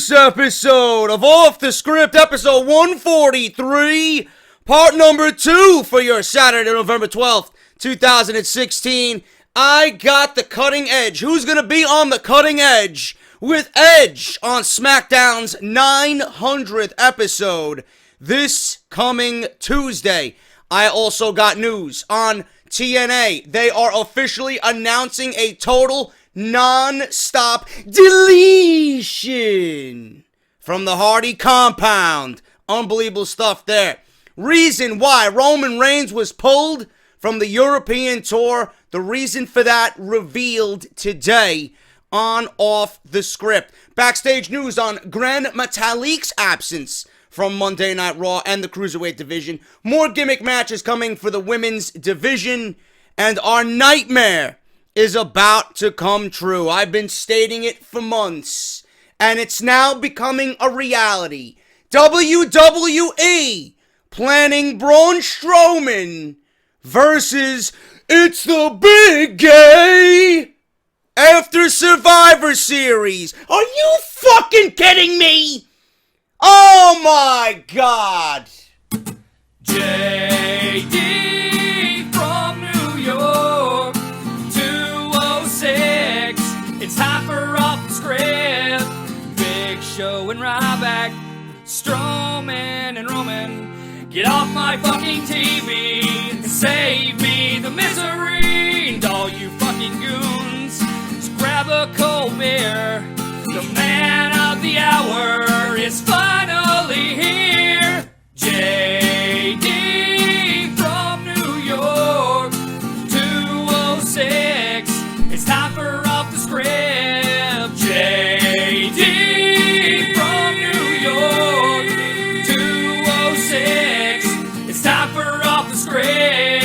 this episode of Off the Script, episode 143, part number 2 for your Saturday, November 12th, 2016. I got the cutting edge. Who's going to be on the cutting edge with Edge on Smackdown's 900th episode this coming Tuesday? I also got news on TNA. They are officially announcing a total Nonstop Deletion from the Hardy compound. Unbelievable stuff there. Reason why Roman Reigns was pulled from the European tour. The reason for that revealed today on Off the Script. Backstage news on Gran Metalik's absence from Monday Night Raw and the Cruiserweight division. More gimmick matches coming for the women's division. And our nightmare is about to come true. I've been stating it for months, and it's now becoming a reality. WWE planning Braun Strowman versus It's the Big Gay after Survivor Series. Are you fucking kidding me? Oh my God. JD from New York, 206. It's time for Off the Script. Big Show and Ryback, Strowman and Roman. Get off my fucking TV and save me the misery. And all you fucking goons, just grab a cold beer. The man of the hour is finally here. JD from New York, 206. It's time for Off the Script. JD from New York, 206. It's time for Off the Script.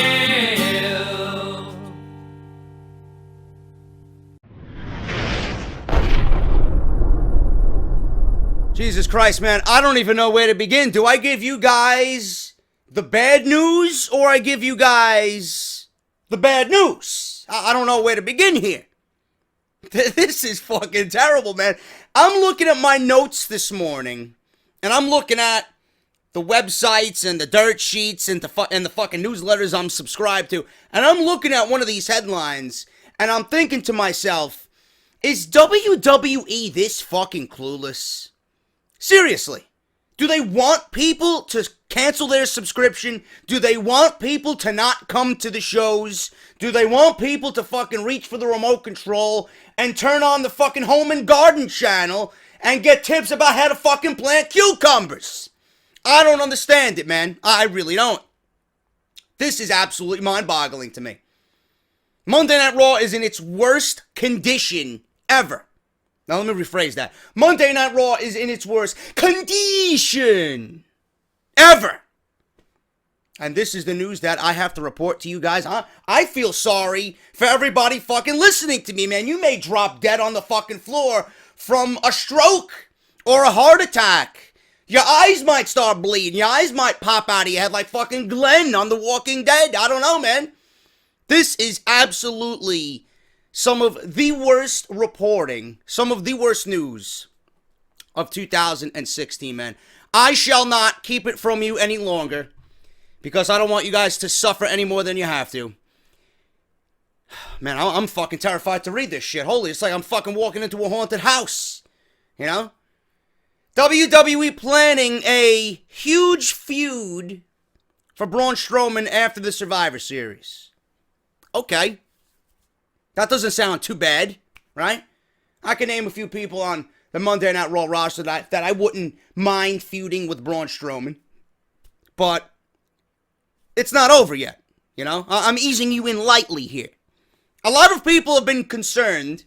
Jesus Christ, man, I don't even know where to begin. Do I give you guys the bad news or I give you guys the bad news? I don't know where to begin here. This is fucking terrible, man. I'm looking at my notes this morning, and I'm looking at the websites and the dirt sheets and the fucking newsletters I'm subscribed to, and I'm looking at one of these headlines, and I'm thinking to myself, is WWE this fucking clueless? Seriously, do they want people to cancel their subscription? Do they want people to not come to the shows? Do they want people to fucking reach for the remote control and turn on the fucking Home and Garden channel and get tips about how to fucking plant cucumbers? I don't understand it, man. I really don't. This is absolutely mind-boggling to me. Monday Night Raw is in its worst condition ever. Now, let me rephrase that. Monday Night Raw is in its worst condition ever. And this is the news that I have to report to you guys. I feel sorry for everybody fucking listening to me, man. You may drop dead on the fucking floor from a stroke or a heart attack. Your eyes might start bleeding. Your eyes might pop out of your head like fucking Glenn on The Walking Dead. I don't know, man. This is absolutely some of the worst reporting, some of the worst news of 2016, man. I shall not keep it from you any longer because I don't want you guys to suffer any more than you have to. Man, I'm fucking terrified to read this shit. Holy, it's like I'm fucking walking into a haunted house, you know? WWE planning a huge feud for Braun Strowman after the Survivor Series. Okay. That doesn't sound too bad, right? I can name a few people on the Monday Night Raw roster that I wouldn't mind feuding with Braun Strowman. But it's not over yet, you know? I'm easing you in lightly here. A lot of people have been concerned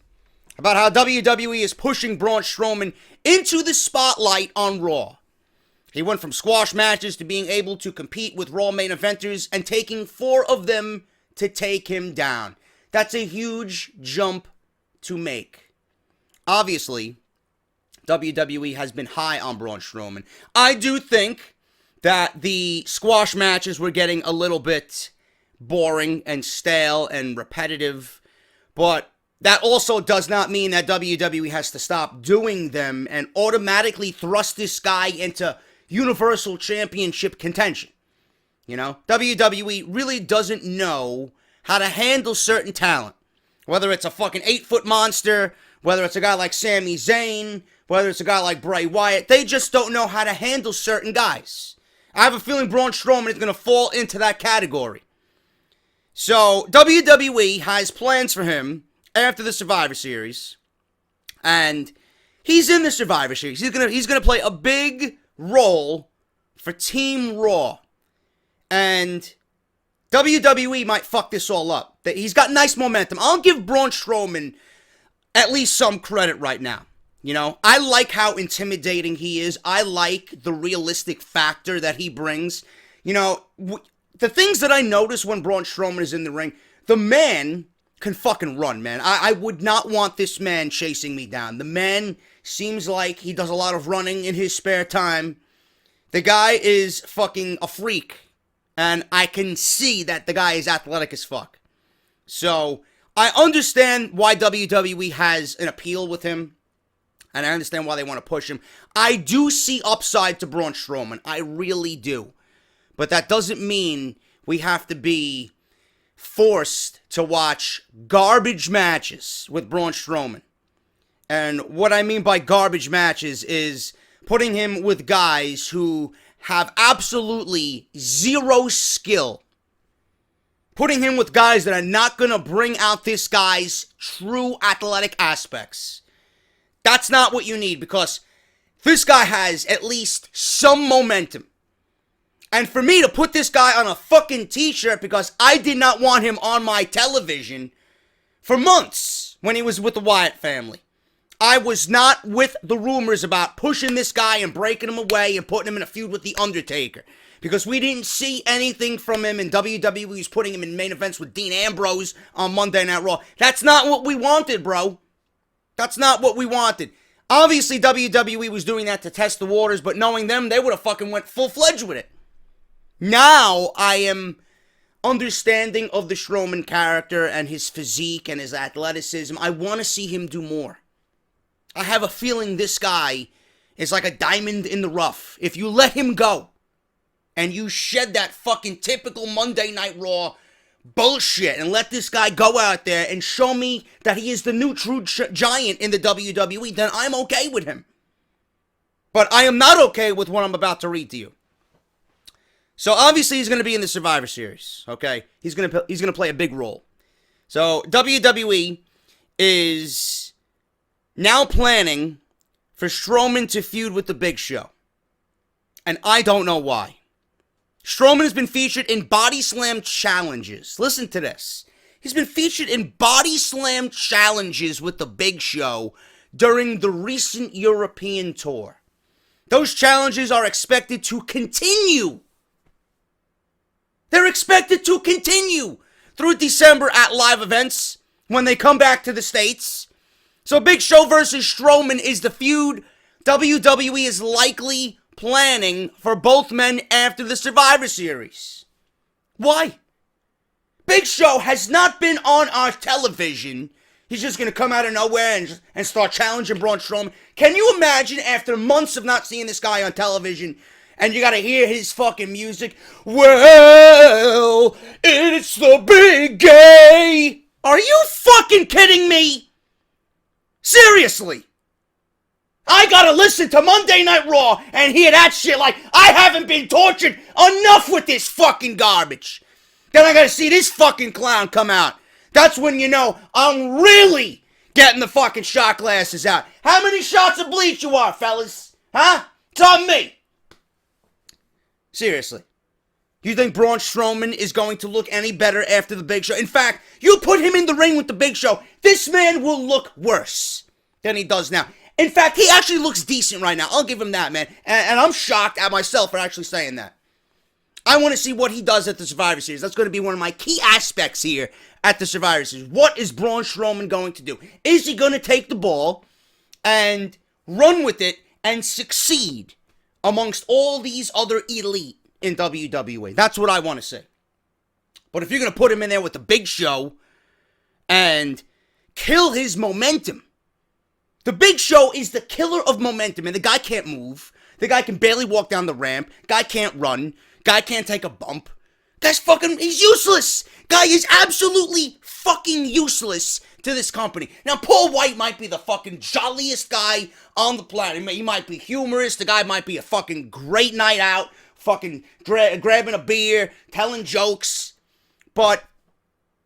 about how WWE is pushing Braun Strowman into the spotlight on Raw. He went from squash matches to being able to compete with Raw main eventers and taking 4 of them to take him down. That's a huge jump to make. Obviously, WWE has been high on Braun Strowman. I do think that the squash matches were getting a little bit boring and stale and repetitive, but That also does not mean that WWE has to stop doing them and automatically thrust this guy into Universal Championship contention. You know, WWE really doesn't know how to handle certain talent. Whether it's a fucking 8-foot monster, whether it's a guy like Sami Zayn, whether it's a guy like Bray Wyatt, they just don't know how to handle certain guys. I have a feeling Braun Strowman is going to fall into that category. So, WWE has plans for him after the Survivor Series. And he's in the Survivor Series. He's gonna play a big role for Team Raw. And WWE might fuck this all up. He's got nice momentum. I'll give Braun Strowman at least some credit right now. You know, I like how intimidating he is. I like the realistic factor that he brings. You know, the things that I notice when Braun Strowman is in the ring, the man can fucking run, man. I would not want this man chasing me down. The man seems like he does a lot of running in his spare time. The guy is fucking a freak. And I can see that the guy is athletic as fuck. So, I understand why WWE has an appeal with him. And I understand why they want to push him. I do see upside to Braun Strowman. I really do. But that doesn't mean we have to be forced to watch garbage matches with Braun Strowman. And what I mean by garbage matches is putting him with guys who have absolutely zero skill. Putting him with guys that are not going to bring out this guy's true athletic aspects. That's not what you need, because this guy has at least some momentum. And for me to put this guy on a fucking t-shirt because I did not want him on my television for months when he was with the Wyatt family. I was not with the rumors about pushing this guy and breaking him away and putting him in a feud with The Undertaker. Because we didn't see anything from him, and WWE was putting him in main events with Dean Ambrose on Monday Night Raw. That's not what we wanted, bro. That's not what we wanted. Obviously, WWE was doing that to test the waters, but knowing them, they would have fucking went full-fledged with it. Now, I am understanding of the Strowman character and his physique and his athleticism. I want to see him do more. I have a feeling this guy is like a diamond in the rough. If you let him go, and you shed that fucking typical Monday Night Raw bullshit and let this guy go out there and show me that he is the new true giant in the WWE, then I'm okay with him. But I am not okay with what I'm about to read to you. So obviously he's going to be in the Survivor Series, okay? He's going to play a big role. So WWE is now planning for Strowman to feud with the Big Show. And I don't know why. Strowman has been featured in Body Slam challenges. Listen to this. He's been featured in Body Slam challenges with the Big Show during the recent European tour. Those challenges are expected to continue. They're expected to continue through December at live events when they come back to the States. So Big Show versus Strowman is the feud WWE is likely planning for both men after the Survivor Series. Why? Big Show has not been on our television. He's just going to come out of nowhere and start challenging Braun Strowman. Can you imagine after months of not seeing this guy on television and you got to hear his fucking music? Well, it's the big gay. Are you fucking kidding me? Seriously. I gotta listen to Monday Night Raw and hear that shit like I haven't been tortured enough with this fucking garbage. Then I gotta see this fucking clown come out. That's when you know I'm really getting the fucking shot glasses out. How many shots of bleach you are, fellas? Huh? It's on me. Seriously. You think Braun Strowman is going to look any better after the Big Show? In fact, you put him in the ring with the Big Show, this man will look worse than he does now. In fact, he actually looks decent right now. I'll give him that, man. And I'm shocked at myself for actually saying that. I want to see what he does at the Survivor Series. That's going to be one of my key aspects here at the Survivor Series. What is Braun Strowman going to do? Is he going to take the ball and run with it and succeed amongst all these other elite in WWE? That's what I want to see. But if you're going to put him in there with the Big Show and kill his momentum. The Big Show is the killer of momentum, and the guy can't move. The guy can barely walk down the ramp. Guy can't run. Guy can't take a bump. He's useless. Guy is absolutely fucking useless to this company. Now, Paul White might be the fucking jolliest guy on the planet. He might be humorous. The guy might be a fucking great night out, fucking grabbing a beer, telling jokes. But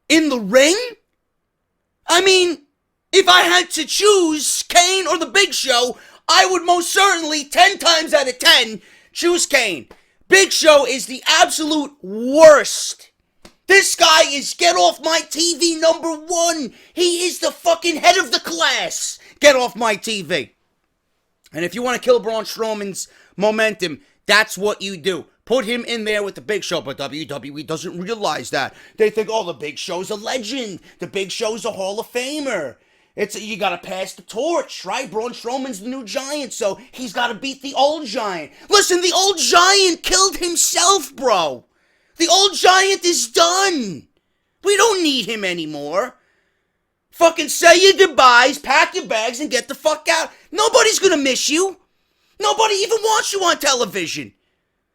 in the ring, I mean, if I had to choose Kane or the Big Show, I would most certainly, 10 times out of 10, choose Kane. Big Show is the absolute worst. This guy is get off my TV #1. He is the fucking head of the class. Get off my TV. And if you want to kill Braun Strowman's momentum, that's what you do. Put him in there with the Big Show, but WWE doesn't realize that. They think, oh, the Big Show's a legend. The Big Show's a Hall of Famer. You gotta pass the torch, right? Braun Strowman's the new giant, so he's gotta beat the old giant. Listen, the old giant killed himself, bro. The old giant is done. We don't need him anymore. Fucking say your goodbyes, pack your bags, and get the fuck out. Nobody's gonna miss you. Nobody even wants you on television.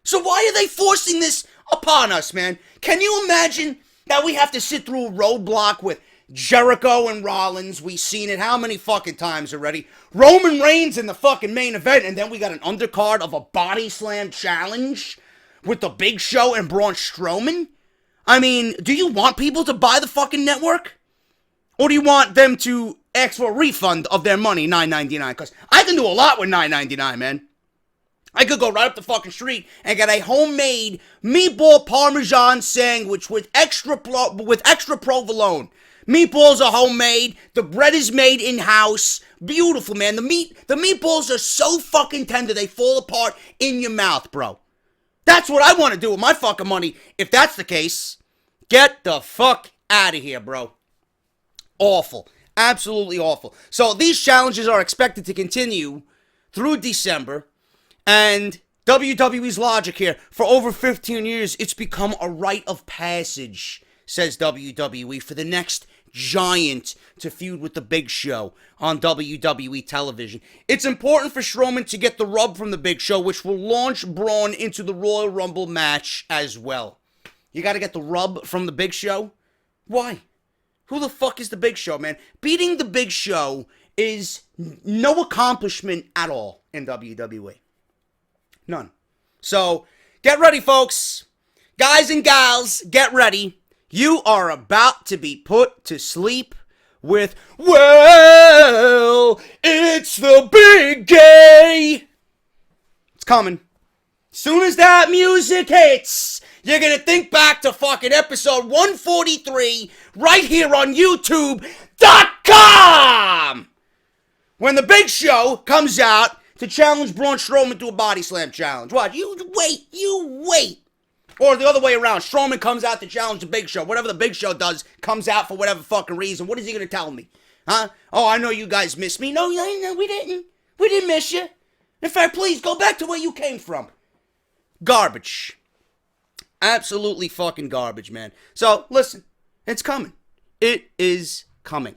So why are they forcing this upon us, man? Can you imagine that we have to sit through a roadblock with Jericho and Rollins? We've seen it how many fucking times already? Roman Reigns in the fucking main event, and then we got an undercard of a body slam challenge with the Big Show and Braun Strowman? I mean, do you want people to buy the fucking network? Or do you want them to ask for a refund of their money, $9.99? Because I can do a lot with $9.99, man. I could go right up the fucking street and get a homemade meatball parmesan sandwich with extra provolone. Meatballs are homemade. The bread is made in-house. Beautiful, man. The meatballs are so fucking tender, they fall apart in your mouth, bro. That's what I want to do with my fucking money. If that's the case, get the fuck out of here, bro. Awful. Absolutely awful. So these challenges are expected to continue through December. And WWE's logic here, for over 15 years, it's become a rite of passage, says WWE, for the next giant to feud with the Big Show on WWE television. It's important for Strowman to get the rub from the Big Show, which will launch Braun into the Royal Rumble match as well. You gotta get the rub from the Big Show? Why? Who the fuck is the Big Show, man? Beating the Big Show is no accomplishment at all in WWE. None. So, get ready, folks. Guys and gals, get ready. You are about to be put to sleep with, well, it's the big gay. It's coming. Soon as that music hits, you're gonna think back to fucking episode 143 right here on YouTube.com when the Big Show comes out to challenge Braun Strowman to a body slam challenge. What? You wait. Or the other way around. Strowman comes out to challenge the Big Show. Whatever the Big Show does comes out for whatever fucking reason. What is he going to tell me? Huh? Oh, I know you guys miss me. No, we didn't. We didn't miss you. In fact, please go back to where you came from. Garbage. Absolutely fucking garbage, man. So, listen. It's coming. It is coming.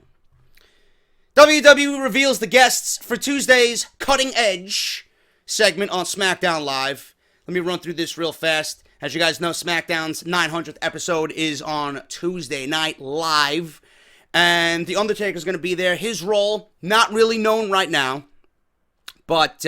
WWE reveals the guests for Tuesday's Cutting Edge segment on Smackdown Live. Let me run through this real fast. As you guys know, SmackDown's 900th episode is on Tuesday night live. And The Undertaker's going to be there. His role, not really known right now. But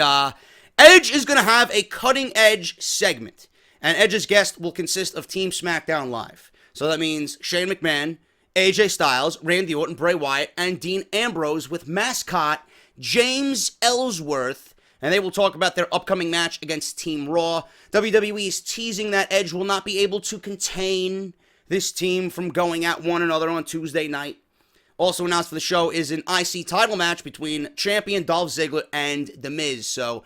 Edge is going to have a Cutting Edge segment. And Edge's guest will consist of Team SmackDown Live. So that means Shane McMahon, AJ Styles, Randy Orton, Bray Wyatt, and Dean Ambrose with mascot James Ellsworth. And they will talk about their upcoming match against Team Raw. WWE is teasing that Edge will not be able to contain this team from going at one another on Tuesday night. Also announced for the show is an IC title match between champion Dolph Ziggler and The Miz. So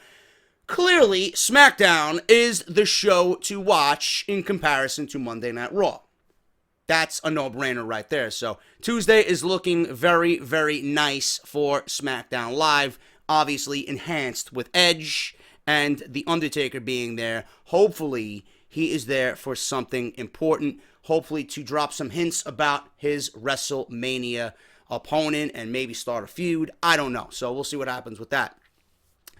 clearly, SmackDown is the show to watch in comparison to Monday Night Raw. That's a no-brainer right there. So Tuesday is looking very, very nice for SmackDown Live. Obviously enhanced with Edge and The Undertaker being there. Hopefully, he is there for something important. Hopefully to drop some hints about his WrestleMania opponent and maybe start a feud. I don't know. So we'll see what happens with that.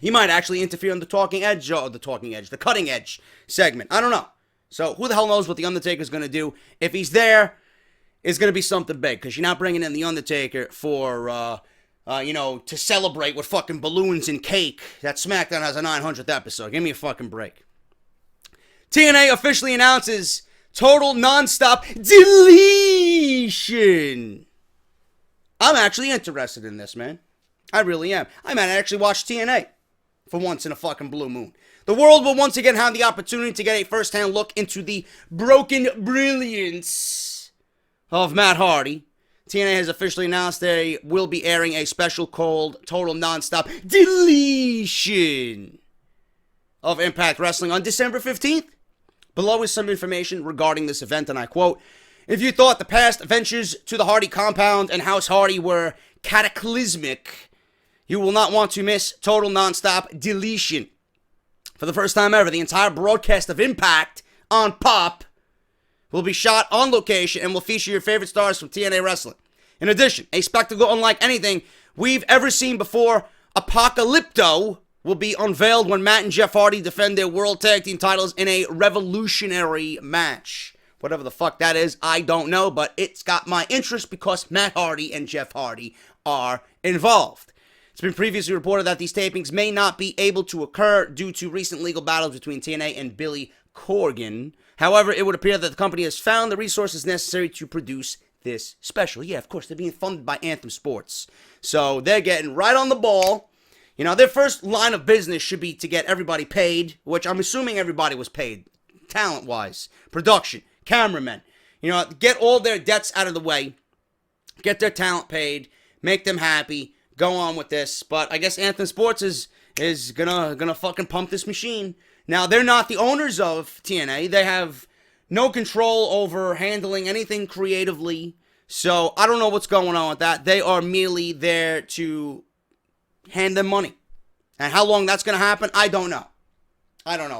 He might actually interfere in the the cutting edge segment. I don't know. So who the hell knows what The Undertaker's going to do. If he's there, it's going to be something big, because you're not bringing in The Undertaker for, to celebrate with fucking balloons and cake that SmackDown has a 900th episode. Give me a fucking break. TNA officially announces total Nonstop Deletion. I'm actually interested in this, man. I really am. I might actually watch TNA for once in a fucking blue moon. The world will once again have the opportunity to get a first-hand look into the broken brilliance of Matt Hardy. TNA has officially announced they will be airing a special called Total Nonstop Deletion of Impact Wrestling on December 15th. Below is some information regarding this event, and I quote, "If you thought the past ventures to the Hardy compound and House Hardy were cataclysmic, you will not want to miss Total Nonstop Deletion. For the first time ever, the entire broadcast of Impact on Pop will be shot on location and will feature your favorite stars from TNA Wrestling. In addition, a spectacle unlike anything we've ever seen before, Apocalypto, will be unveiled when Matt and Jeff Hardy defend their World Tag Team titles in a revolutionary match." Whatever the fuck that is, I don't know, but it's got my interest because Matt Hardy and Jeff Hardy are involved. It's been previously reported that these tapings may not be able to occur due to recent legal battles between TNA and Billy Corgan. However, it would appear that the company has found the resources necessary to produce this special. Yeah, of course, they're being funded by Anthem Sports. So they're getting right on the ball. You know, their first line of business should be to get everybody paid, which I'm assuming everybody was paid, talent-wise, production, cameramen. You know, get all their debts out of the way, get their talent paid, make them happy, go on with this. But I guess Anthem Sports is gonna fucking pump this machine. Now, they're not the owners of TNA. They have no control over handling anything creatively. So I don't know what's going on with that. They are merely there to hand them money. And how long that's going to happen, I don't know.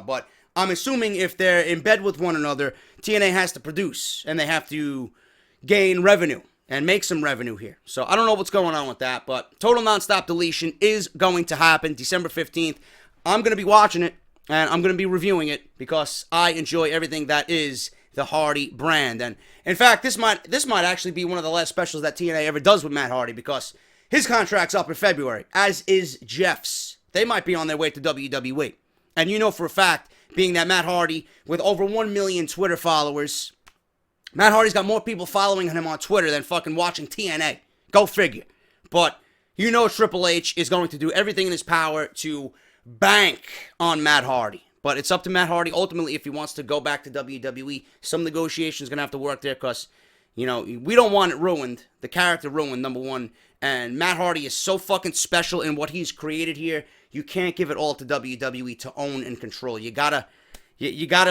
But I'm assuming if they're in bed with one another, TNA has to produce, and they have to gain revenue and make some revenue here. So I don't know what's going on with that, but Total Nonstop Deletion is going to happen December 15th. I'm going to be watching it, and I'm going to be reviewing it because I enjoy everything that is the Hardy brand. And in fact, this might actually be one of the last specials that TNA ever does with Matt Hardy, because his contract's up in February, as is Jeff's. They might be on their way to WWE. And you know for a fact, being that Matt Hardy, with over 1 million Twitter followers, Matt Hardy's got more people following him on Twitter than fucking watching TNA. Go figure. But you know Triple H is going to do everything in his power to bank on Matt Hardy. But it's up to Matt Hardy, ultimately, if he wants to go back to WWE. Some negotiations going to have to work there because, you know, we don't want it ruined. The character ruined, number one. And Matt Hardy is so fucking special in what he's created here. You can't give it all to WWE to own and control. You gotta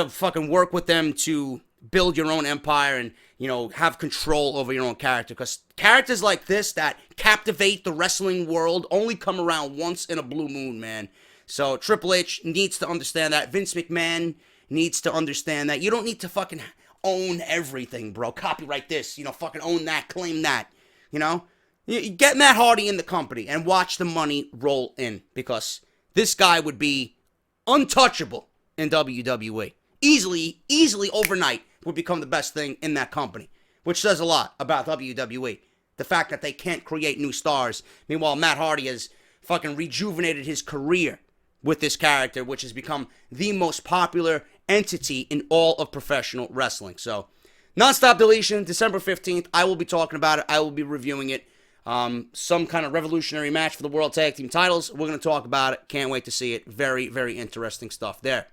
fucking work with them to build your own empire and, you know, have control over your own character. Because characters like this that captivate the wrestling world only come around once in a blue moon, man. So Triple H needs to understand that. Vince McMahon needs to understand that. You don't need to fucking own everything, bro. Copyright this, you know, fucking own that, claim that, you know? You get Matt Hardy in the company and watch the money roll in, because this guy would be untouchable in WWE. Easily overnight would become the best thing in that company, which says a lot about WWE. The fact that they can't create new stars. Meanwhile, Matt Hardy has fucking rejuvenated his career with this character, which has become the most popular entity in all of professional wrestling. So, Nonstop Deletion, December 15th. I will be talking about it. I will be reviewing it. Some kind of revolutionary match for the World Tag Team titles. We're going to talk about it. Can't wait to see it. Very, very interesting stuff there.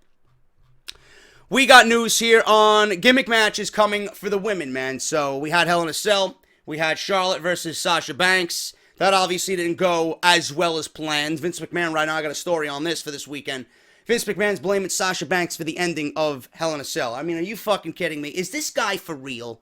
We got news here on gimmick matches coming for the women, man. So we had Hell in a Cell. We had Charlotte versus Sasha Banks. That obviously didn't go as well as planned. Vince McMahon right now, I got a story on this for this weekend. Vince McMahon's blaming Sasha Banks for the ending of Hell in a Cell. I mean, are you fucking kidding me? Is this guy for real?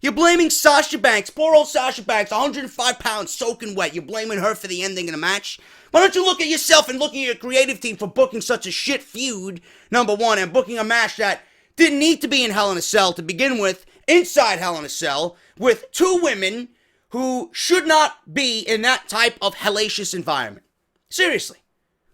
You're blaming Sasha Banks, poor old Sasha Banks, 105 pounds, soaking wet. You're blaming her for the ending of the match? Why don't you look at yourself and look at your creative team for booking such a shit feud, number one, and booking a match that didn't need to be in Hell in a Cell to begin with, inside Hell in a Cell, with two women who should not be in that type of hellacious environment. Seriously.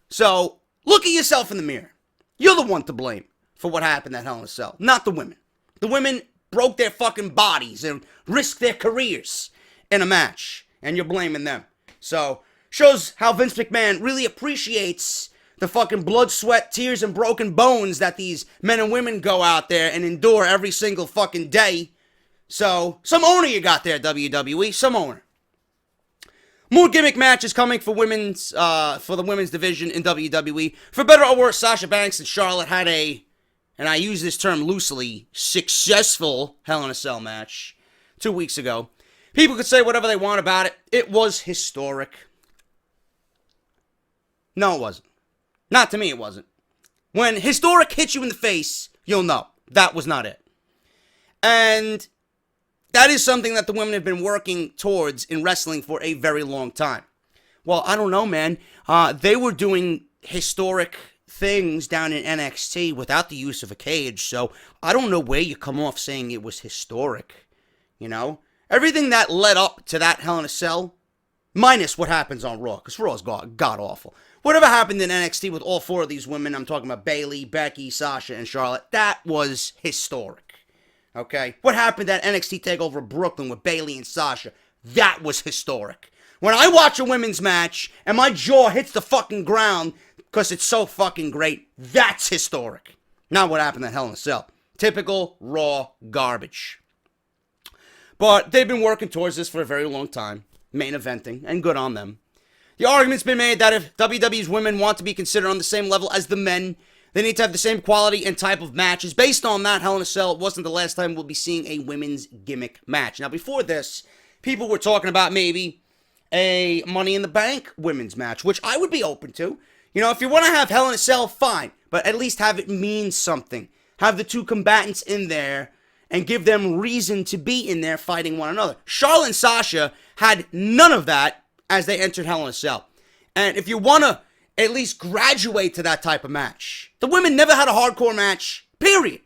So, look at yourself in the mirror. You're the one to blame for what happened at Hell in a Cell, not the women. The women broke their fucking bodies and risked their careers in a match, and you're blaming them. So, shows how Vince McMahon really appreciates the fucking blood, sweat, tears, and broken bones that these men and women go out there and endure every single fucking day. So, some owner you got there, WWE. Some owner. More gimmick matches coming for the women's division in WWE. For better or worse, Sasha Banks and Charlotte had a, and I use this term loosely, successful Hell in a Cell match 2 weeks ago. People could say whatever they want about it. It was historic. No, it wasn't. Not to me, it wasn't. When historic hits you in the face, you'll know. That was not it. And that is something that the women have been working towards in wrestling for a very long time. Well, I don't know, man. They were doing historic things down in NXT without the use of a cage, so I don't know where you come off saying it was historic. You know? Everything that led up to that Hell in a Cell, minus what happens on Raw, because Raw is god-awful. Whatever happened in NXT with all four of these women, I'm talking about Bayley, Becky, Sasha, and Charlotte, that was historic. Okay? What happened at NXT TakeOver Brooklyn with Bayley and Sasha, that was historic. When I watch a women's match and my jaw hits the fucking ground because it's so fucking great, that's historic. Not what happened at Hell in a Cell. Typical Raw garbage. But they've been working towards this for a very long time, main eventing, and good on them. The argument's been made that if WWE's women want to be considered on the same level as the men, they need to have the same quality and type of matches. Based on that, Hell in a Cell, it wasn't the last time we'll be seeing a women's gimmick match. Now, before this, people were talking about maybe a Money in the Bank women's match, which I would be open to. You know, if you want to have Hell in a Cell, fine, but at least have it mean something. Have the two combatants in there and give them reason to be in there fighting one another. Charlotte and Sasha had none of that as they entered Hell in a Cell. And if you want to at least graduate to that type of match, the women never had a hardcore match, period.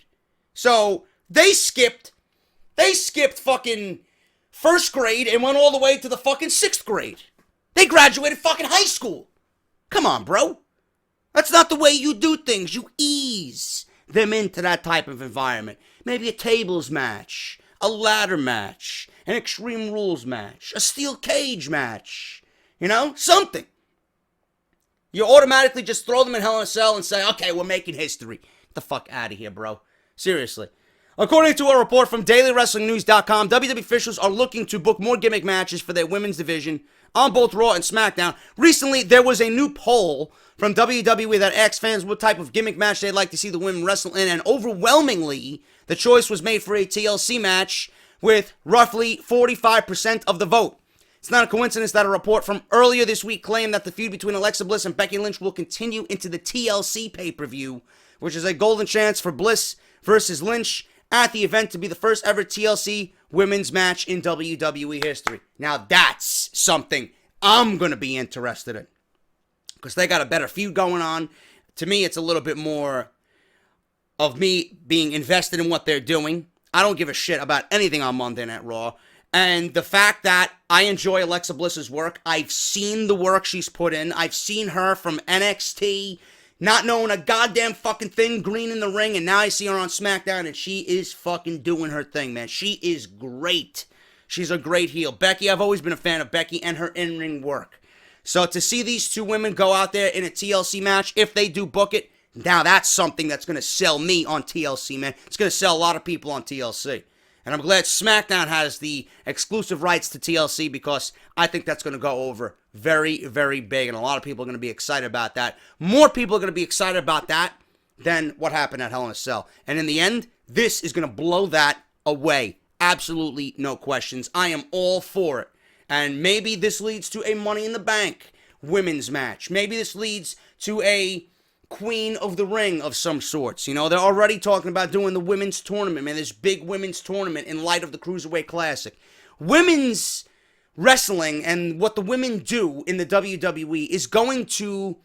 So they skipped fucking first grade and went all the way to the fucking 6th grade. They graduated fucking high school. Come on, bro. That's not the way you do things. You ease them into that type of environment. Maybe a tables match, a ladder match, an Extreme Rules match, a steel cage match. You know, something. You automatically just throw them in Hell in a Cell and say, okay, we're making history. Get the fuck out of here, bro. Seriously. According to a report from DailyWrestlingNews.com, WWE officials are looking to book more gimmick matches for their women's division on both Raw and Smackdown. Recently, there was a new poll from WWE that asked fans what type of gimmick match they'd like to see the women wrestle in, and overwhelmingly, the choice was made for a TLC match with roughly 45% of the vote. It's not a coincidence that a report from earlier this week claimed that the feud between Alexa Bliss and Becky Lynch will continue into the TLC pay-per-view, which is a golden chance for Bliss versus Lynch at the event to be the first ever TLC women's match in WWE history. Now that's something I'm going to be interested in, because they got a better feud going on. To me, it's a little bit more of me being invested in what they're doing. I don't give a shit about anything on Monday Night Raw. And the fact that I enjoy Alexa Bliss's work, I've seen the work she's put in. I've seen her from NXT, not knowing a goddamn fucking thing, green in the ring, and now I see her on SmackDown, and she is fucking doing her thing, man. She is great. She's a great heel. Becky, I've always been a fan of Becky and her in-ring work. So to see these two women go out there in a TLC match, if they do book it, now that's something that's going to sell me on TLC, man. It's going to sell a lot of people on TLC. And I'm glad SmackDown has the exclusive rights to TLC, because I think that's going to go over very, very big. And a lot of people are going to be excited about that. More people are going to be excited about that than what happened at Hell in a Cell. And in the end, this is going to blow that away. Absolutely no questions. I am all for it. And maybe this leads to a Money in the Bank women's match. Maybe this leads to a Queen of the Ring of some sorts. You know, they're already talking about doing the women's tournament, man. This big women's tournament in light of the Cruiserweight Classic. Women's wrestling and what the women do in the WWE is going to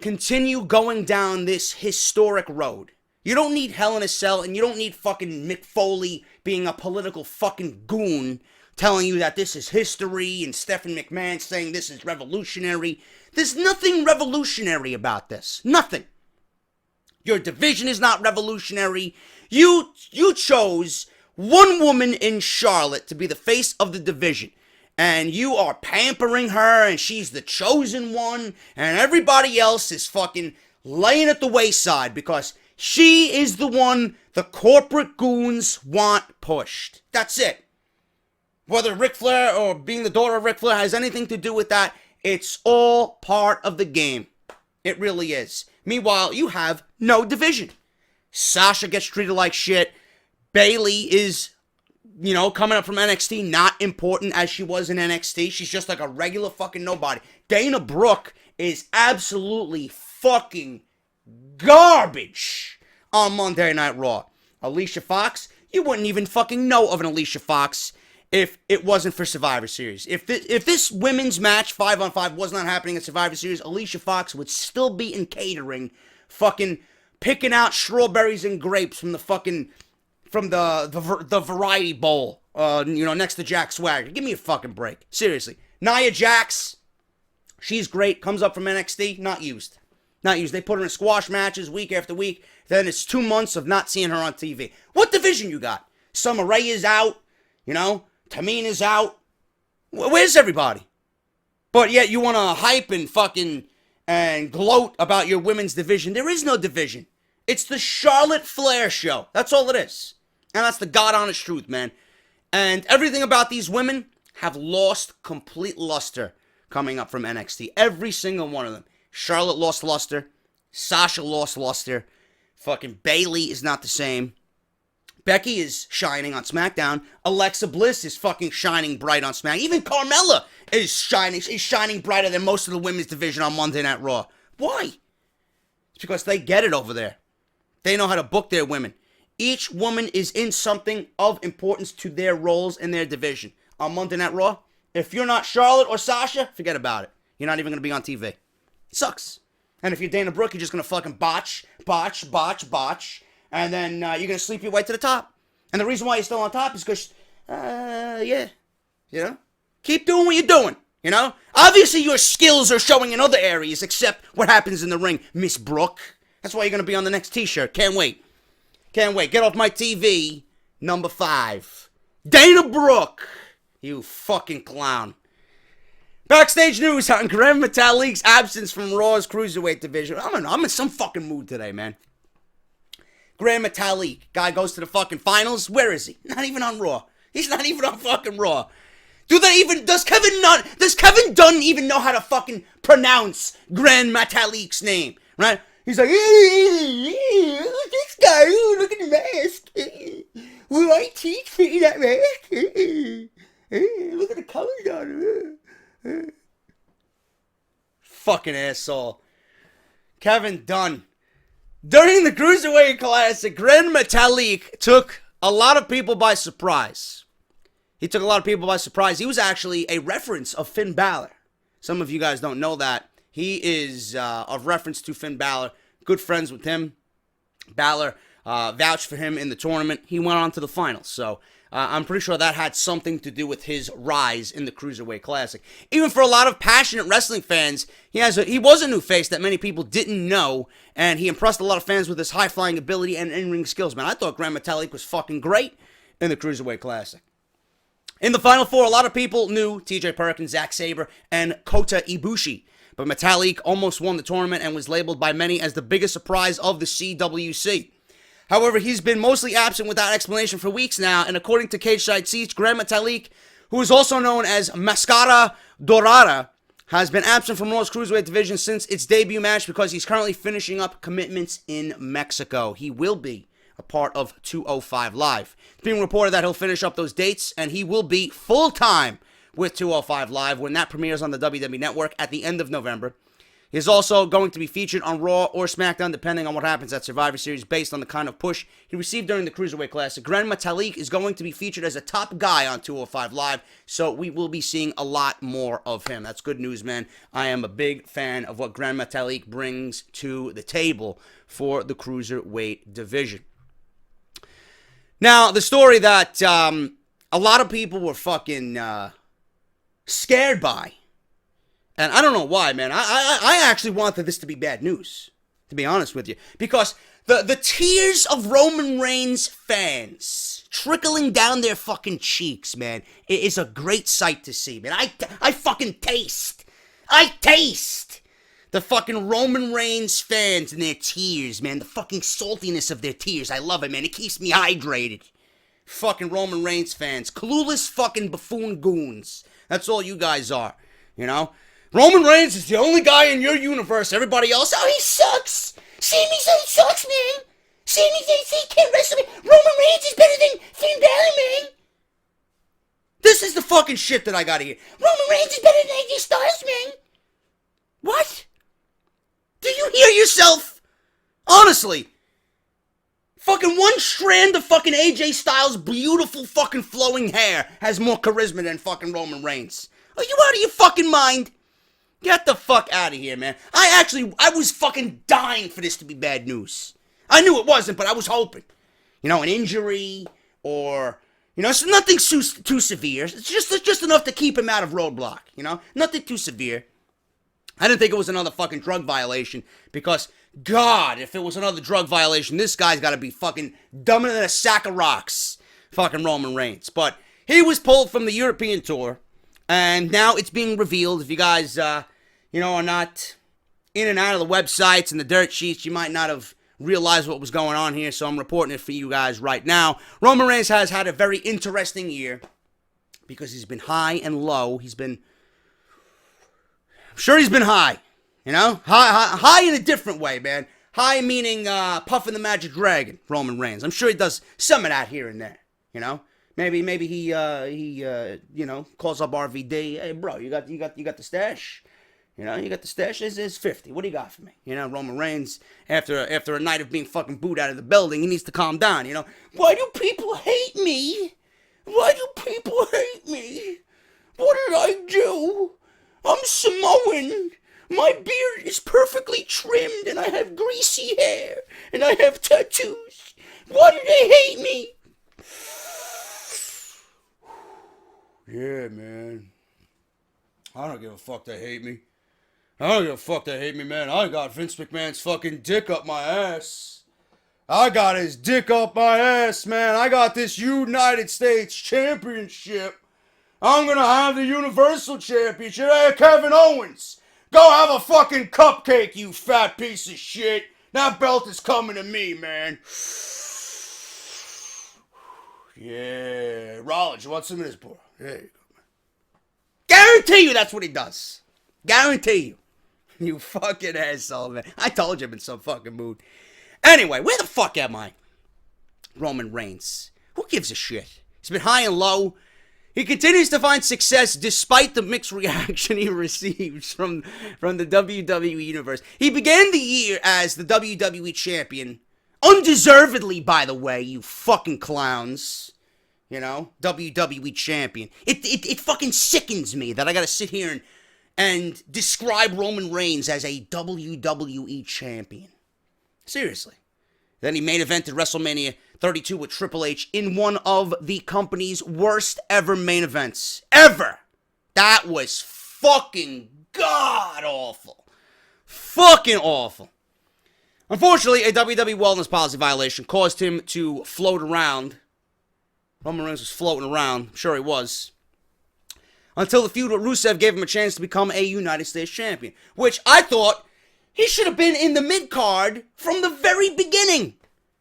continue going down this historic road. You don't need Hell in a Cell, and you don't need fucking Mick Foley being a political fucking goon telling you that this is history, and Stephanie McMahon saying this is revolutionary. There's nothing revolutionary about this. Nothing. Your division is not revolutionary. You chose one woman in Charlotte to be the face of the division. And you are pampering her, and she's the chosen one, and everybody else is fucking laying at the wayside because she is the one the corporate goons want pushed. That's it. Whether Ric Flair or being the daughter of Ric Flair has anything to do with that, it's all part of the game. It really is. Meanwhile, you have no division. Sasha gets treated like shit. Bayley is, coming up from NXT, not important as she was in NXT. She's just like a regular fucking nobody. Dana Brooke is absolutely fucking garbage on Monday Night Raw. Alicia Fox, you wouldn't even fucking know of an Alicia Fox if it wasn't for Survivor Series. If this women's match 5-on-5 was not happening at Survivor Series, Alicia Fox would still be in catering, fucking picking out strawberries and grapes from the fucking the variety bowl, next to Jack Swagger. Give me a fucking break, seriously. Nia Jax, she's great. Comes up from NXT, not used. They put her in squash matches week after week. Then it's 2 months of not seeing her on TV. What division you got? Summer Rae is out. Tamina's out. Where's everybody? But yet you want to hype and fucking and gloat about your women's division. There is no division. It's the Charlotte Flair show. That's all it is. And that's the God-honest truth, man. And everything about these women have lost complete luster coming up from NXT. Every single one of them. Charlotte lost luster. Sasha lost luster. Fucking Bayley is not the same. Becky is shining on SmackDown. Alexa Bliss is fucking shining bright on SmackDown. Even Carmella is shining brighter than most of the women's division on Monday Night Raw. Why? It's because they get it over there. They know how to book their women. Each woman is in something of importance to their roles in their division. On Monday Night Raw, if you're not Charlotte or Sasha, forget about it. You're not even going to be on TV. It sucks. And if you're Dana Brooke, you're just going to fucking botch. And then you're going to sleep your way to the top. And the reason why you're still on top is because, keep doing what you're doing, Obviously your skills are showing in other areas except what happens in the ring, Miss Brooke. That's why you're going to be on the next t-shirt. Can't wait. Get off my TV. Number 5. Dana Brooke. You fucking clown. Backstage news on Gran Metalik's absence from Raw's Cruiserweight division. I'm in some fucking mood today, man. Gran Metalik. Guy goes to the fucking finals. Where is he? Not even on Raw. He's not even on fucking Raw. Does Kevin Dunn even know how to fucking pronounce Gran Metalik's name? Right? He's like, this guy, look at the mask. Will I teach fitting that mask? Look at the colors on it. Fucking asshole. Kevin Dunn. During the Cruiserweight Classic, Gran Metalik took a lot of people by surprise. He was actually a reference of Finn Balor. Some of you guys don't know that. He is of reference to Finn Balor. Good friends with him. Balor vouched for him in the tournament. He went on to the finals. So I'm pretty sure that had something to do with his rise in the Cruiserweight Classic. Even for a lot of passionate wrestling fans, he was a new face that many people didn't know. And he impressed a lot of fans with his high-flying ability and in-ring skills. Man, I thought Gran Metalik was fucking great in the Cruiserweight Classic. In the Final Four, a lot of people knew T.J. Perkins, Zack Sabre, and Kota Ibushi. But Metalik almost won the tournament and was labeled by many as the biggest surprise of the CWC. However, he's been mostly absent without explanation for weeks now, and according to Cage Side Seats, Gran Metalik, who is also known as Mascara Dorada, has been absent from Raw's Cruiserweight division since its debut match because he's currently finishing up commitments in Mexico. He will be a part of 205 Live. It's being reported that he'll finish up those dates, and he will be full-time with 205 Live when that premieres on the WWE Network at the end of November. He's also going to be featured on Raw or SmackDown depending on what happens at Survivor Series based on the kind of push he received during the Cruiserweight Classic. Gran Metalik is going to be featured as a top guy on 205 Live, so we will be seeing a lot more of him. That's good news, man. I am a big fan of what Gran Metalik brings to the table for the Cruiserweight division. Now, the story that a lot of people were fucking scared by. And I don't know why, man. I actually wanted this to be bad news, to be honest with you. Because the tears of Roman Reigns fans trickling down their fucking cheeks, man, it is a great sight to see, man. I fucking taste the fucking Roman Reigns fans and their tears, man. The fucking saltiness of their tears. I love it, man. It keeps me hydrated. Fucking Roman Reigns fans. Clueless fucking buffoon goons. That's all you guys are, you know? Roman Reigns is the only guy in your universe. Everybody else, oh, he sucks. Sami Zayn sucks, man. Sami Zayn can't wrestle me. Roman Reigns is better than Finn Balor, man. This is the fucking shit that I gotta hear. Roman Reigns is better than AJ Styles, man. What? Do you hear yourself? Honestly. Fucking one strand of fucking AJ Styles' beautiful fucking flowing hair has more charisma than fucking Roman Reigns. Are you out of your fucking mind? Get the fuck out of here, man. I was fucking dying for this to be bad news. I knew it wasn't, but I was hoping. You know, an injury or, you know, it's nothing too severe. It's just enough to keep him out of Roadblock, you know? Nothing too severe. I didn't think it was another fucking drug violation because, God, if it was another drug violation, this guy's got to be fucking dumber than a sack of rocks. Fucking Roman Reigns. But he was pulled from the European tour, and now it's being revealed. If you guys, you know, are not in and out of the websites and the dirt sheets, you might not have realized what was going on here, so I'm reporting it for you guys right now. Roman Reigns has had a very interesting year because he's been high and low. I'm sure he's been high, you know? High in a different way, man. High meaning puffing the magic dragon, Roman Reigns. I'm sure he does some of that here and there, you know? Maybe he you know, calls up RVD. Hey, bro, you got the stash? You know, you got the stash? It's 50. What do you got for me? You know, Roman Reigns, after a night of being fucking booed out of the building, he needs to calm down, you know? Why do people hate me? Why do people hate me? What did I do? I'm Samoan. My beard is perfectly trimmed, and I have greasy hair, and I have tattoos. Why do they hate me? Yeah, man. I don't give a fuck they hate me. I don't give a fuck they hate me, man. I got Vince McMahon's fucking dick up my ass. I got his dick up my ass, man. I got this United States Championship. I'm gonna have the Universal Championship. Hey, Kevin Owens, go have a fucking cupcake, you fat piece of shit. That belt is coming to me, man. Yeah, Rollins, you want some of this, bro? There you go, man. Guarantee you that's what he does. Guarantee you. You fucking asshole, man. I told you I'm in some fucking mood. Anyway, where the fuck am I? Roman Reigns. Who gives a shit? He's been high and low. He continues to find success despite the mixed reaction he receives from the WWE Universe. He began the year as the WWE Champion. Undeservedly, by the way, you fucking clowns. You know, WWE Champion. It fucking sickens me that I gotta sit here and describe Roman Reigns as a WWE Champion. Seriously. Then he main evented WrestleMania 32 with Triple H in one of the company's worst ever main events. Ever! That was fucking god-awful. Fucking awful. Unfortunately, a WWE wellness policy violation caused him to float around. Roman Reigns was floating around. I'm sure he was. Until the feud with Rusev gave him a chance to become a United States Champion. Which I thought he should have been in the mid-card from the very beginning.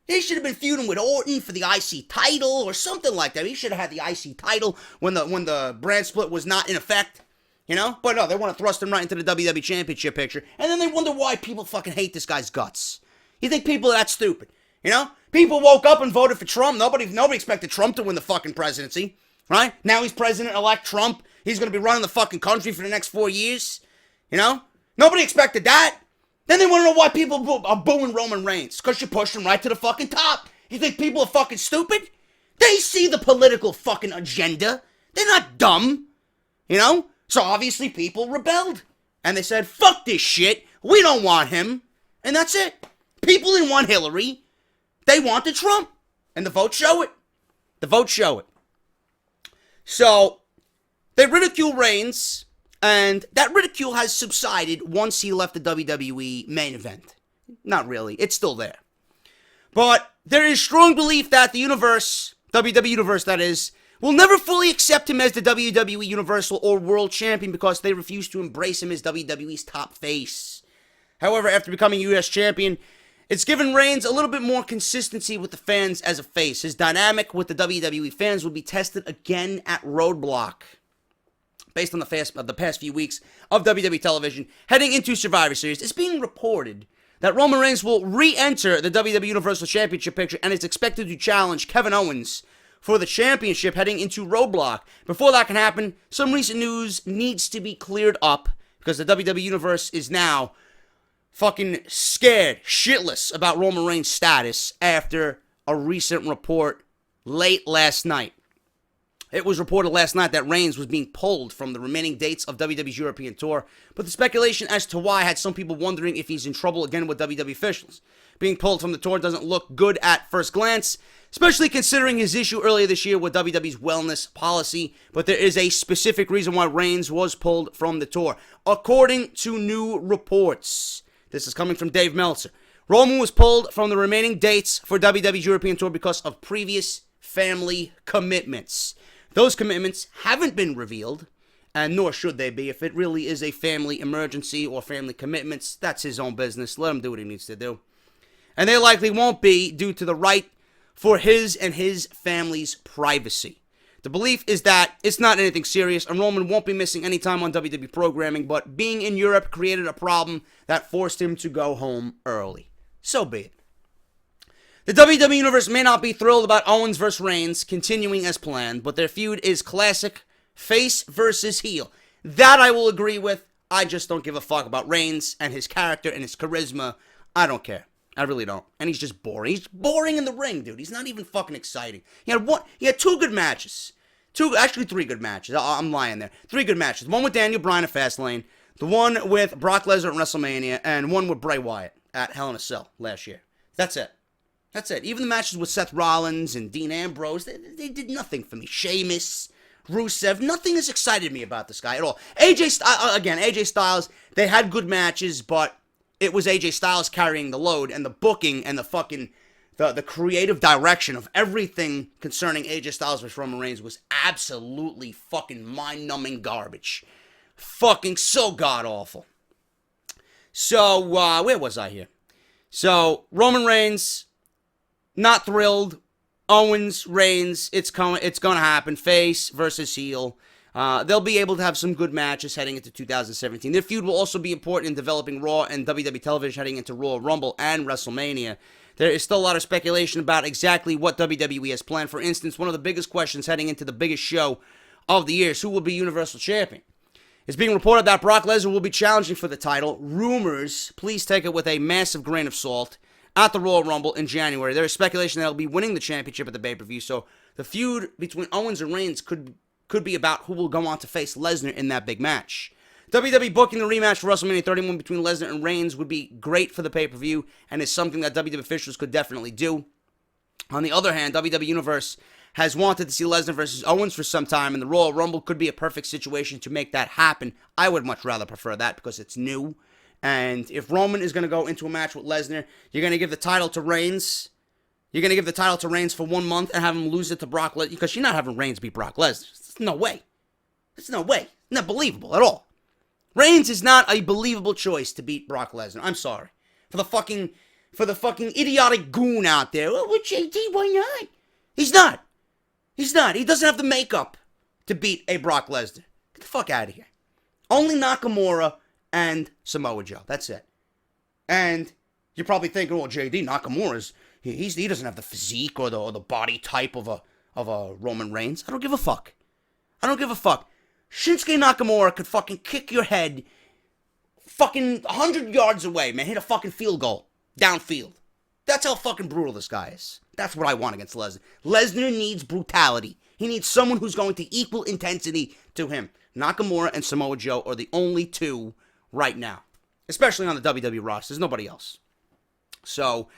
He should have been feuding with Orton for the IC title or something like that. He should have had the IC title when the brand split was not in effect. You know? But no, they want to thrust him right into the WWE Championship picture. And then they wonder why people fucking hate this guy's guts. You think people are that stupid? You know? People woke up and voted for Trump. Nobody expected Trump to win the fucking presidency. Right? Now he's President-elect Trump. He's going to be running the fucking country for the next 4 years. You know? Nobody expected that. Then they want to know why people are booing Roman Reigns. Because you pushed him right to the fucking top. You think people are fucking stupid? They see the political fucking agenda. They're not dumb. You know? So obviously people rebelled. And they said, fuck this shit. We don't want him. And that's it. People didn't want Hillary. They wanted Trump. And the votes show it. The votes show it. So, they ridicule Reigns, and that ridicule has subsided once he left the WWE main event. Not really. It's still there. But there is strong belief that the universe, WWE Universe that is, will never fully accept him as the WWE Universal or World Champion because they refuse to embrace him as WWE's top face. However, after becoming US Champion, it's given Reigns a little bit more consistency with the fans as a face. His dynamic with the WWE fans will be tested again at Roadblock, based on the past few weeks of WWE television. Heading into Survivor Series, it's being reported that Roman Reigns will re-enter the WWE Universal Championship picture and is expected to challenge Kevin Owens for the championship heading into Roadblock. Before that can happen, some recent news needs to be cleared up because the WWE Universe is now fucking scared shitless about Roman Reigns' status after a recent report late last night. It was reported last night that Reigns was being pulled from the remaining dates of WWE's European tour, but the speculation as to why had some people wondering if he's in trouble again with WWE officials. Being pulled from the tour doesn't look good at first glance, especially considering his issue earlier this year with WWE's wellness policy, but there is a specific reason why Reigns was pulled from the tour. According to new reports, this is coming from Dave Meltzer, Roman was pulled from the remaining dates for WWE's European tour because of previous family commitments. Those commitments haven't been revealed, and nor should they be. If it really is a family emergency or family commitments, that's his own business. Let him do what he needs to do. And they likely won't be due to the right for his and his family's privacy. The belief is that it's not anything serious, and Roman won't be missing any time on WWE programming, but being in Europe created a problem that forced him to go home early. So be it. The WWE Universe may not be thrilled about Owens vs. Reigns continuing as planned, but their feud is classic face versus heel. That I will agree with. I just don't give a fuck about Reigns and his character and his charisma. I don't care. I really don't. And he's just boring. He's boring in the ring, dude. He's not even fucking exciting. He had two good matches. Three good matches. I'm lying there. 3 good matches. One with Daniel Bryan at Fastlane, the one with Brock Lesnar at WrestleMania, and one with Bray Wyatt at Hell in a Cell last year. That's it. Even the matches with Seth Rollins and Dean Ambrose, they did nothing for me. Sheamus, Rusev, nothing has excited me about this guy at all. AJ Styles, they had good matches, but it was AJ Styles carrying the load, and the booking and the fucking, the creative direction of everything concerning AJ Styles vs. Roman Reigns was absolutely fucking mind-numbing garbage. Fucking so god-awful. So, where was I here? So, Roman Reigns, not thrilled. Owens, Reigns, it's going to happen. Face versus heel. They'll be able to have some good matches heading into 2017. Their feud will also be important in developing Raw and WWE television heading into Royal Rumble and WrestleMania. There is still a lot of speculation about exactly what WWE has planned. For instance, one of the biggest questions heading into the biggest show of the year is who will be Universal Champion. It's being reported that Brock Lesnar will be challenging for the title. Rumors, please take it with a massive grain of salt, at the Royal Rumble in January. There is speculation that he'll be winning the championship at the pay-per-view, so the feud between Owens and Reigns could be about who will go on to face Lesnar in that big match. WWE booking the rematch for WrestleMania 31 between Lesnar and Reigns would be great for the pay-per-view and is something that WWE officials could definitely do. On the other hand, WWE Universe has wanted to see Lesnar versus Owens for some time, and the Royal Rumble could be a perfect situation to make that happen. I would much rather prefer that because it's new. And if Roman is going to go into a match with Lesnar, you're going to give the title to Reigns. You're going to give the title to Reigns for 1 month and have him lose it to Brock Lesnar. Because you're not having Reigns beat Brock Lesnar. There's no way. There's no way. Not believable at all. Reigns is not a believable choice to beat Brock Lesnar. I'm sorry. For the fucking idiotic goon out there. Well, with JD, why not? He's not. He doesn't have the makeup to beat a Brock Lesnar. Get the fuck out of here. Only Nakamura and Samoa Joe. That's it. And you're probably thinking, well, JD Nakamura's he doesn't have the physique or the body type of a Roman Reigns. I don't give a fuck. Shinsuke Nakamura could fucking kick your head fucking 100 yards away, man. Hit a fucking field goal downfield. That's how fucking brutal this guy is. That's what I want against Lesnar. Lesnar needs brutality. He needs someone who's going to equal intensity to him. Nakamura and Samoa Joe are the only two right now, especially on the WWE roster. There's nobody else. So,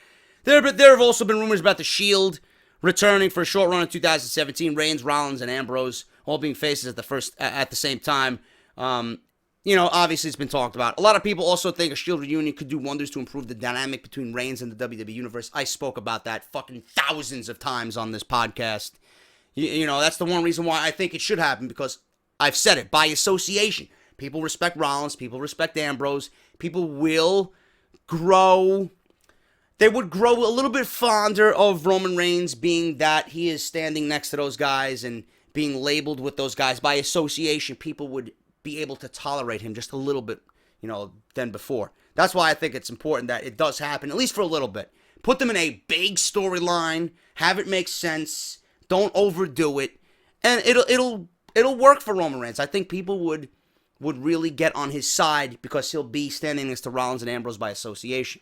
there have also been rumors about the Shield returning for a short run in 2017. Reigns, Rollins, and Ambrose all being faces at the same time. Obviously it's been talked about. A lot of people also think a Shield reunion could do wonders to improve the dynamic between Reigns and the WWE Universe. I spoke about that fucking thousands of times on this podcast. That's the one reason why I think it should happen, because I've said it, by association. People respect Rollins, people respect Ambrose, people will grow. They would grow a little bit fonder of Roman Reigns, being that he is standing next to those guys and being labeled with those guys. By association, people would be able to tolerate him just a little bit, than before. That's why I think it's important that it does happen, at least for a little bit. Put them in a big storyline, have it make sense, don't overdo it, and it'll work for Roman Reigns. I think people would really get on his side because he'll be standing next to Rollins and Ambrose by association.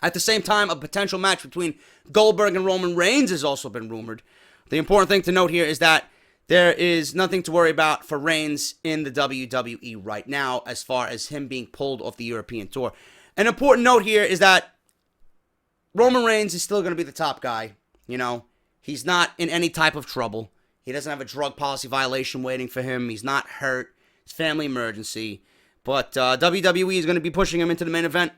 At the same time, a potential match between Goldberg and Roman Reigns has also been rumored. The important thing to note here is that there is nothing to worry about for Reigns in the WWE right now as far as him being pulled off the European tour. An important note here is that Roman Reigns is still going to be the top guy. He's not in any type of trouble. He doesn't have a drug policy violation waiting for him. He's not hurt. It's family emergency. But WWE is going to be pushing him into the main event.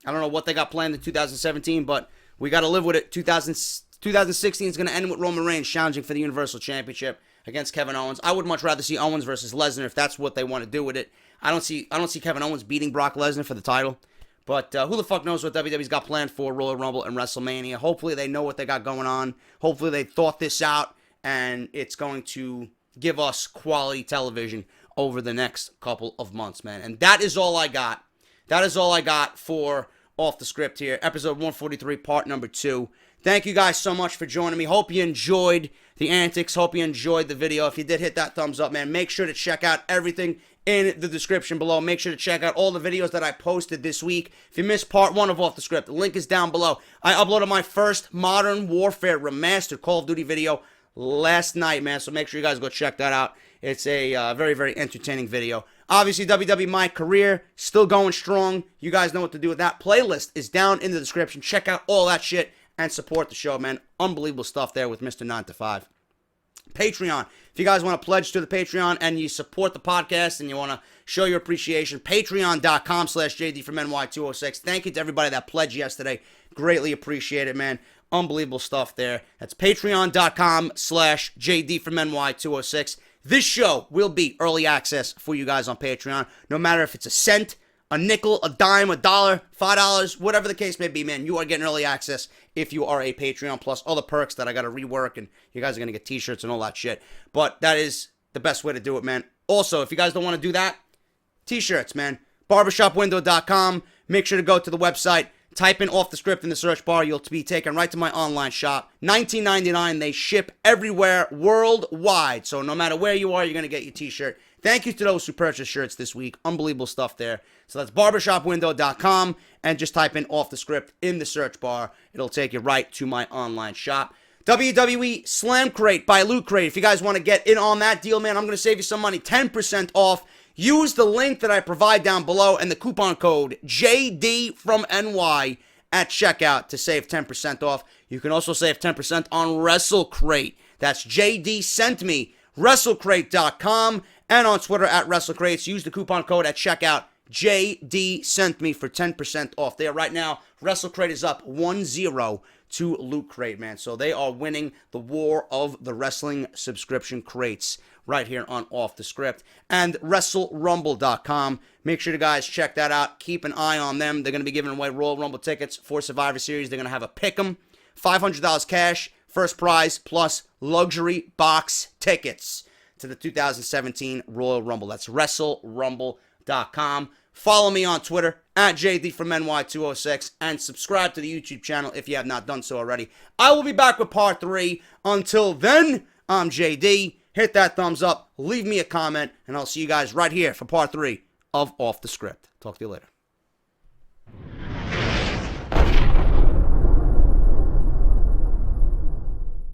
I don't know what they got planned in 2017, but we got to live with it. 2016 is going to end with Roman Reigns challenging for the Universal Championship against Kevin Owens. I would much rather see Owens versus Lesnar if that's what they want to do with it. I don't see Kevin Owens beating Brock Lesnar for the title. But who the fuck knows what WWE's got planned for Royal Rumble and WrestleMania. Hopefully they know what they got going on. Hopefully they thought this out, and it's going to give us quality television over the next couple of months, man. And that is all I got. That is all I got for Off the Script here. Episode 143, part number 2. Thank you guys so much for joining me. Hope you enjoyed the antics. Hope you enjoyed the video. If you did, hit that thumbs up, man. Make sure to check out everything in the description below. Make sure to check out all the videos that I posted this week. If you missed part 1 of Off the Script, the link is down below. I uploaded my first Modern Warfare Remastered Call of Duty video last night, man. So make sure you guys go check that out. It's a very, very entertaining video. Obviously, WWE My Career, still going strong. You guys know what to do with that. Playlist is down in the description. Check out all that shit and support the show, man. Unbelievable stuff there with Mr. 9 to 5. Patreon. If you guys want to pledge to the Patreon and you support the podcast and you want to show your appreciation, patreon.com/JD from NY206. Thank you to everybody that pledged yesterday. Greatly appreciate it, man. Unbelievable stuff there. That's patreon.com/JD from NY206. This show will be early access for you guys on Patreon. No matter if it's a cent, a nickel, a dime, a dollar, $5, whatever the case may be, man, you are getting early access if you are a Patreon, plus all the perks that I got to rework, and you guys are going to get t-shirts and all that shit. But that is the best way to do it, man. Also, if you guys don't want to do that, t-shirts, man. Barbershopwindow.com. Make sure to go to the website. Type in Off the Script in the search bar. You'll be taken right to my online shop. $19.99. They ship everywhere worldwide. So no matter where you are, you're going to get your t-shirt. Thank you to those who purchased shirts this week. Unbelievable stuff there. So that's barbershopwindow.com, and just type in Off the Script in the search bar. It'll take you right to my online shop. WWE Slam Crate by Loot Crate. If you guys want to get in on that deal, man, I'm going to save you some money. 10% off. Use the link that I provide down below and the coupon code JD from NY at checkout to save 10% off. You can also save 10% on WrestleCrate. That's JD sent me, WrestleCrate.com, and on Twitter at WrestleCrates. Use the coupon code at checkout. JD sent me for 10% off there right now. WrestleCrate is up 1-0 to Loot Crate, man. So they are winning the war of the wrestling subscription crates right here on Off the Script. And WrestleRumble.com. Make sure you guys check that out. Keep an eye on them. They're going to be giving away Royal Rumble tickets for Survivor Series. They're going to have a pick'em, $500 cash, first prize, plus luxury box tickets to the 2017 Royal Rumble. That's WrestleRumble.com. Follow me on Twitter at JD from NY206 and subscribe to the YouTube channel if you have not done so already. I will be back with part 3. Until then, I'm JD. Hit that thumbs up, leave me a comment, and I'll see you guys right here for part 3 of Off the Script. Talk to you later.